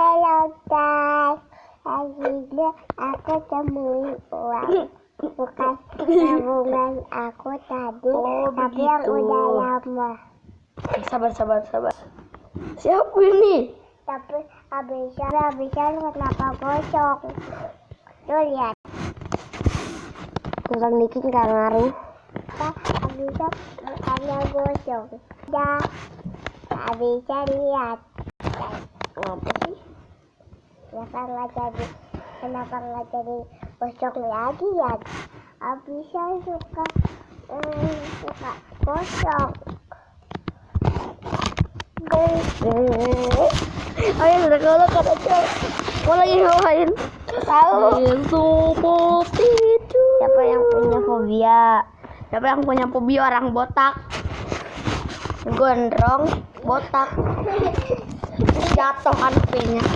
Hello guys, akhirnya aku temuin uang bukan tabungan aku tadi, tapi yang udah lama. Sabar. Siapa ini? Tapi habisnya kenapa gosong? Tuh lihat. Tentang dikit nggak ngaruh. Habisnya bukannya gosong. Dah, habisnya lihat. Apa sih? Kenapa nggak jadi gosong lagi ya? Habisnya suka gosong. Ayo udah kalau kata cowok. Mau lagi ngapain? Tahu? Seperti itu. Siapa yang punya fobia orang botak? Gondrong, botak. Jatuh kan P-nya.